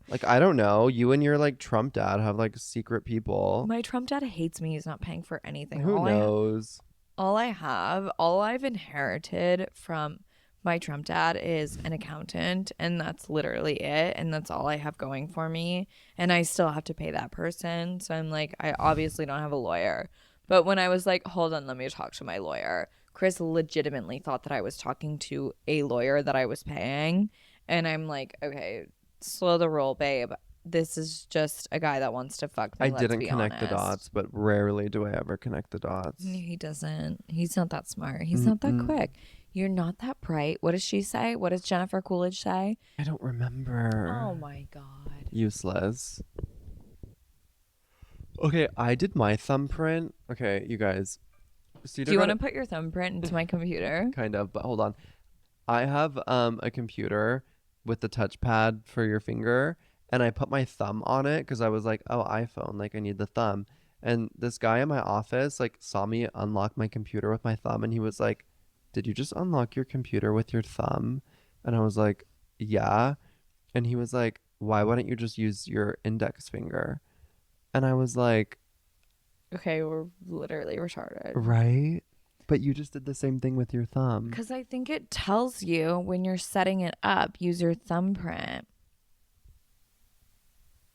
Like, I don't know. You and your like Trump dad have like secret people. My Trump dad hates me. He's not paying for anything. Who knows? All I've inherited from my Trump dad is an accountant, and that's literally it. And that's all I have going for me. And I still have to pay that person. So I'm like, I obviously don't have a lawyer. But when I was like, hold on, let me talk to my lawyer, Chris legitimately thought that I was talking to a lawyer that I was paying. And I'm like, okay, slow the roll, babe. This is just a guy that wants to fuck me. I let's didn't be connect the honest. dots, but rarely do I ever connect the dots. He doesn't. He's not that smart. He's not that quick. You're not that bright. What does she say? What does Jennifer Coolidge say? I don't remember. Oh my God. Useless. Okay, I did my thumbprint. Okay, you guys. Do you want to put your thumbprint into my computer? Kind of, but hold on. I have a computer with the touchpad for your finger, and I put my thumb on it because I was like, oh, iPhone, like I need the thumb. And this guy in my office like saw me unlock my computer with my thumb, and he was like, did you just unlock your computer with your thumb? And I was like, yeah. And he was like, why wouldn't you just use your index finger? And I was like, Okay, we're literally retarded. right? But you just did the same thing with your thumb. Because I think it tells you when you're setting it up, use your thumbprint.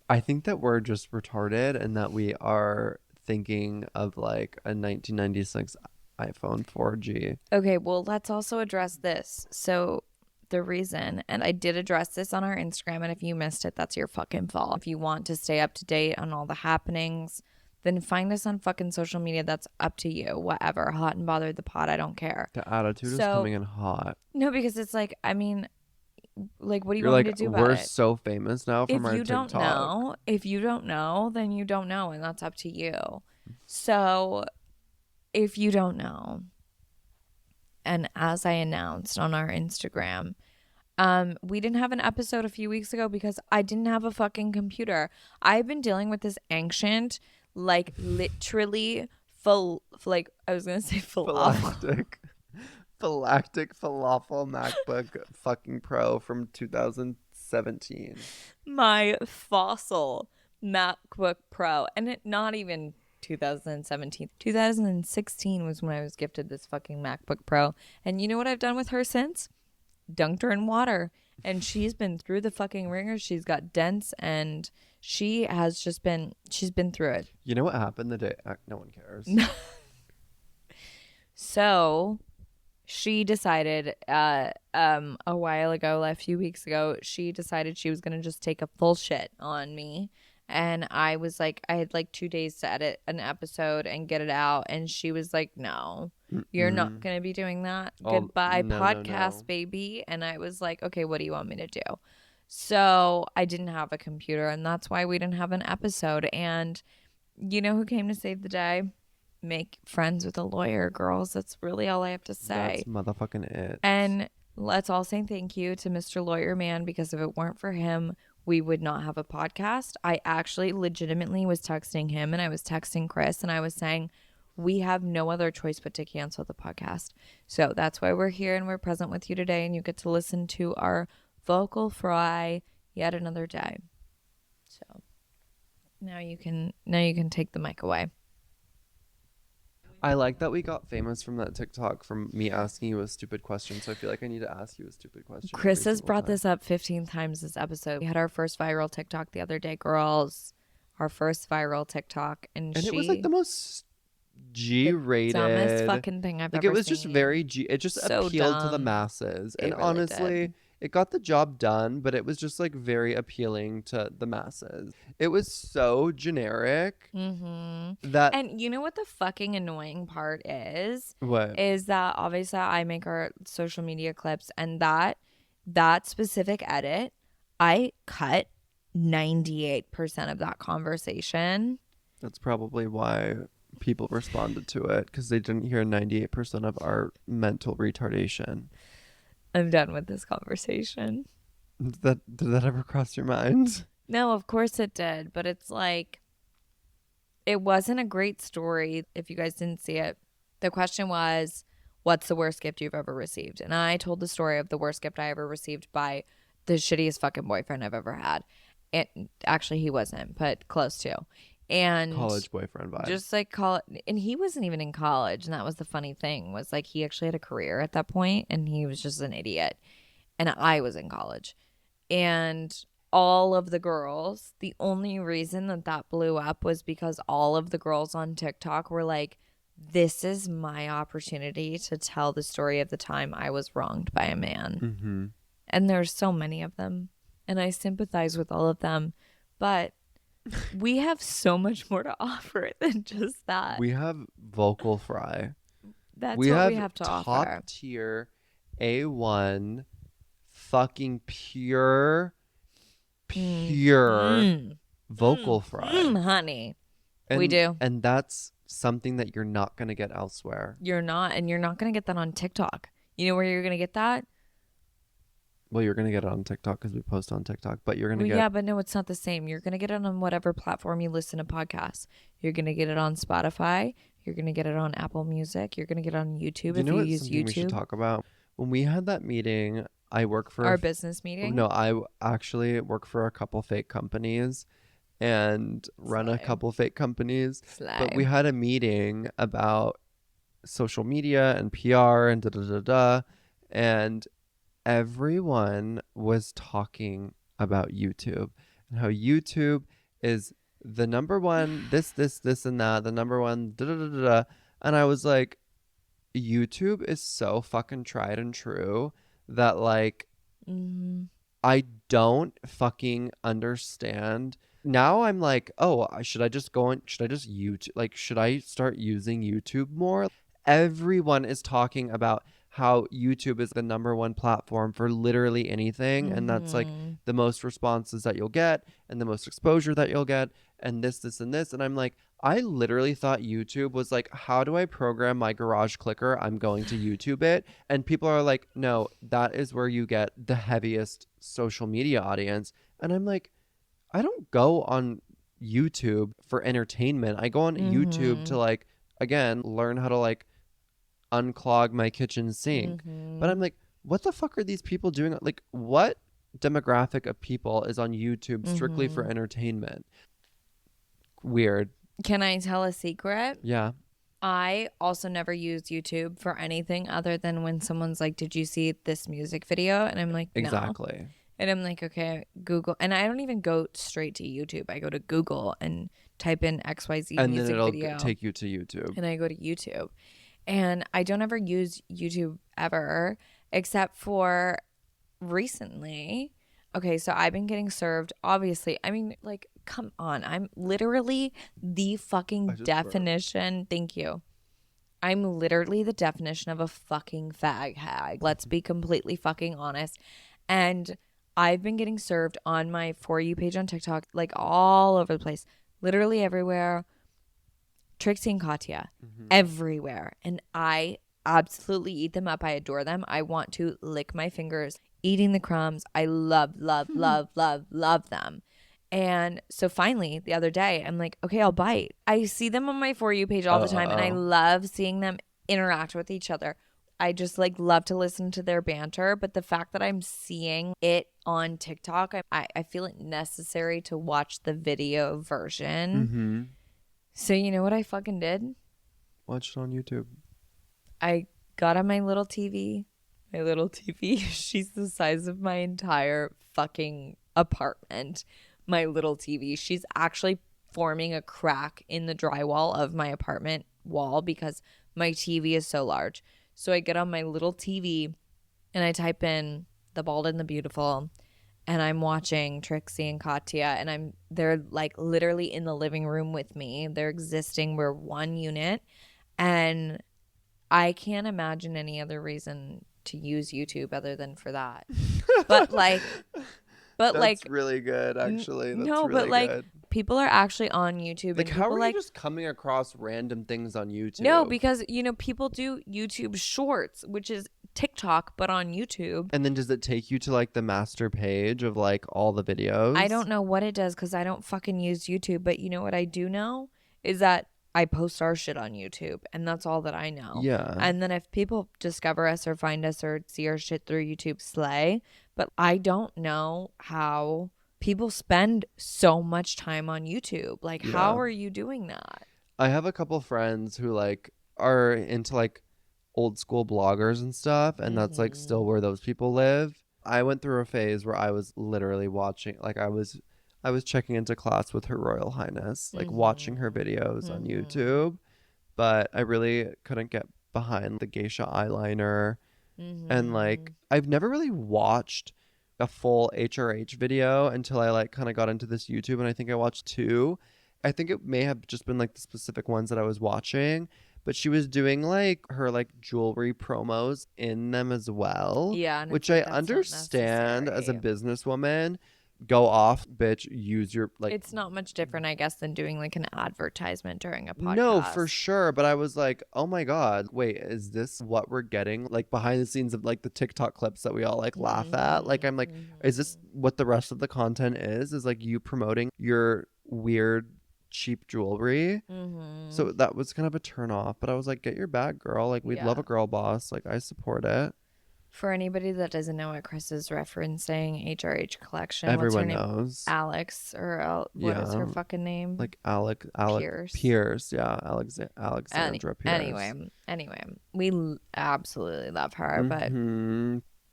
I think that we're just retarded and that we are thinking of like a 1996 iPhone 4G. Okay, well, let's also address this. So the reason, and I did address this on our Instagram, and if you missed it, that's your fucking fault. If you want to stay up to date on all the happenings, then find us on fucking social media. That's up to you. Whatever. Hot and bothered the pod. I don't care. The attitude is coming in hot. No, because it's like, I mean, like, what do you You're want like, me to do about we're it? so famous now from our TikTok. If you don't know, then you don't know, and that's up to you. So if you don't know, and as I announced on our Instagram, we didn't have an episode a few weeks ago because I didn't have a fucking computer. I've been dealing with this ancient, like literally like I was gonna say falafel. Galactic falafel MacBook fucking Pro from 2017. My fossil MacBook Pro, and it not even 2017. 2016 was when I was gifted this fucking MacBook Pro, and you know what I've done with her since? Dunked her in water, and she's been through the fucking ringer. She's got dents, and she's been through it. You know what happened the day? No one cares. So she decided a while ago, a few weeks ago, she decided she was gonna just take a full shit on me. And I was like, I had like 2 days to edit an episode and get it out. And she was like, no, you're not Mm-mm. going to be doing that. Oh, Goodbye, no, no, podcast, no. baby. And I was like, okay, what do you want me to do? So I didn't have a computer. And that's why we didn't have an episode. And you know who came to save the day? Make friends with a lawyer, girls. That's really all I have to That's say. motherfucking it. And let's all say thank you to Mr. Lawyer Man, because if it weren't for him, we would not have a podcast. I actually legitimately was texting him and I was texting Chris and I was saying, we have no other choice but to cancel the podcast. So that's why we're here and we're present with you today, and you get to listen to our vocal fry yet another day. So now you can take the mic away. I like that we got famous from that TikTok from me asking you a stupid question. So I feel like I need to ask you a stupid question. Chris every has single brought time. this up 15 times this episode. We had our first viral TikTok the other day, girls. Our first viral TikTok. And it was like the most G-rated dumbest fucking thing I've like ever it was seen. just very it just So appealed to the dumb. masses. And It really honestly, did. it got the job done, but it was just like very appealing to the masses. It was so generic that And you know what the fucking annoying part is? what? Is that obviously I make our social media clips, and that specific edit, I cut 98% of that conversation. That's probably why people responded to it, because they didn't hear 98% of our mental retardation. I'm done with this conversation. Did that ever cross your mind? No, of course it did, but it's like, it wasn't a great story if you guys didn't see it. The question was, what's the worst gift you've ever received? And I told the story of the worst gift I ever received by the shittiest fucking boyfriend I've ever had. And actually, he wasn't, but close to. And College boyfriend vibe. just like call it, and he wasn't even in college. And that was the funny thing, was like he actually had a career at that point and he was just an idiot. And I was in college. And all of the girls, the only reason that blew up was because all of the girls on TikTok were like, this is my opportunity to tell the story of the time I was wronged by a man. Mm-hmm. And there's so many of them. And I sympathize with all of them. But we have so much more to offer than just that. We have vocal fry. That's we what have we have to top offer. tier A1 fucking pure vocal fry. Honey. And, We do. And that's something that you're not going to get elsewhere. You're not. And you're not going to get that on TikTok. You know where you're going to get that? Well, you're going to get it on TikTok because we post on TikTok, but you're going to get... Yeah, but no, it's not the same. You're going to get it on whatever platform you listen to podcasts. You're going to get it on Spotify. You're going to get it on Apple Music. You're going to get it on YouTube if you use YouTube. We should talk about? When we had that meeting, I work for... Our business meeting? No, I actually work for a couple fake companies and run a couple fake companies. But we had a meeting about social media and PR and da-da-da-da. And everyone was talking about YouTube and how YouTube is the number one this and that, the number one da da da da. And I was like, YouTube is so fucking tried and true that like I don't fucking understand. Now I'm like, oh, should I just YouTube, like, should I start using YouTube more? Everyone is talking about how YouTube is the number one platform for literally anything. And that's like the most responses that you'll get and the most exposure that you'll get and this, and this. And I'm like, I literally thought YouTube was like, how do I program my garage clicker? I'm going to YouTube it. And people are like, no, that is where you get the heaviest social media audience. And I'm like, I don't go on YouTube for entertainment. I go on YouTube to like, again, learn how to like unclog my kitchen sink. But I'm like, what the fuck are these people doing? Like, what demographic of people is on YouTube strictly for entertainment? Weird. Can I tell a secret? Yeah. I also never use YouTube for anything other than when someone's like, did you see this music video? And I'm like, no. Exactly. And I'm like, okay, Google. And I don't even go straight to YouTube. I go to Google and type in XYZ and music then it'll video. take you to YouTube. And I go to YouTube. And I don't ever use YouTube ever, except for recently. Okay, so I've been getting served, obviously. I mean, like, come on. I'm literally the I fucking just burped. definition. Thank you. I'm literally the definition of a fucking fag hag. Let's be completely fucking honest. And I've been getting served on my For You page on TikTok, like all over the place, literally everywhere. Trixie and Katya, everywhere. And I absolutely eat them up. I adore them. I want to lick my fingers eating the crumbs. I love, love, love, love, love them. And so finally, the other day, I'm like, okay, I'll bite. I see them on my For You page all the time, and I love seeing them interact with each other. I just like love to listen to their banter. But the fact that I'm seeing it on TikTok, I feel it necessary to watch the video version. So you know what I fucking did? Watch it on YouTube. I got on my little TV. My little TV, she's the size of my entire fucking apartment. My little TV. She's actually forming a crack in the drywall of my apartment wall because my TV is so large. So I get on my little TV and I type in The Bald and the Beautiful, and I'm watching Trixie and Katya, and they're like literally in the living room with me. They're existing. We're one unit, and I can't imagine any other reason to use YouTube other than for that. But like, That's really good, actually. That's no, really but like good. people are actually on YouTube, Like, and how people are you like just coming across random things on YouTube? no, because people do YouTube Shorts, which is TikTok but on YouTube. And then does it take you to like the master page of like all the videos? I don't know what it does because I don't fucking use YouTube, but you know what I do know is that I post our shit on YouTube, and that's all that I know. Yeah. And then if people discover us or find us or see our shit through YouTube, slay. But I don't know how people spend so much time on YouTube. Like, how are you doing that? I have a couple friends who like are into like old school bloggers and stuff, and that's like still where those people live. I went through a phase where I was literally watching, like I was checking into class with Her Royal Highness, like watching her videos on YouTube, but I really couldn't get behind the geisha eyeliner. And like I've never really watched a full HRH video until I like kind of got into this YouTube, and I think I watched two. I think it may have just been like the specific ones that I was watching, but she was doing like her like jewelry promos in them as well. Yeah, and which like, I that's understand as a necessary. businesswoman. Go off, bitch. Use your like. It's not much different, I guess, than doing like an advertisement during a podcast. No, for sure. But I was like, oh my God, wait, is this what we're getting? Like behind the scenes of like the TikTok clips that we all like laugh at? Like, I'm like, is this what the rest of the content is? Is like you promoting your weird, cheap jewelry? So that was kind of a turn off. But I was like, get your bag, girl. Like, we'd love a girl boss. Like, I support it. For anybody that doesn't know what Chris is referencing, HRH collection. Everyone what's her name? knows. Alex, or what is her fucking name? Like Alec Pierce. Yeah, Alexandra Pierce. Anyway, we absolutely love her. But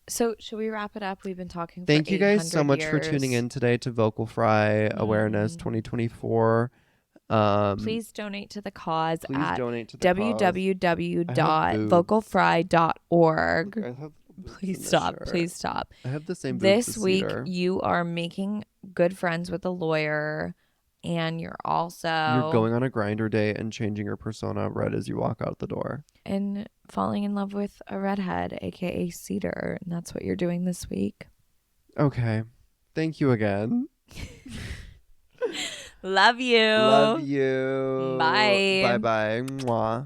so should we wrap it up? We've been talking. Thank for you guys so much for years. tuning in today to Vocal Fry Awareness 2024. Please donate to the cause at www.vocalfry.org. Please stop. I have the same this week Cedar. You are making good friends with a lawyer, and you're going on a grinder date and changing your persona red as you walk out the door, and falling in love with a redhead, aka Cedar, and that's what you're doing this week. Okay, thank you again. Love you. Bye. Bye. Mwah.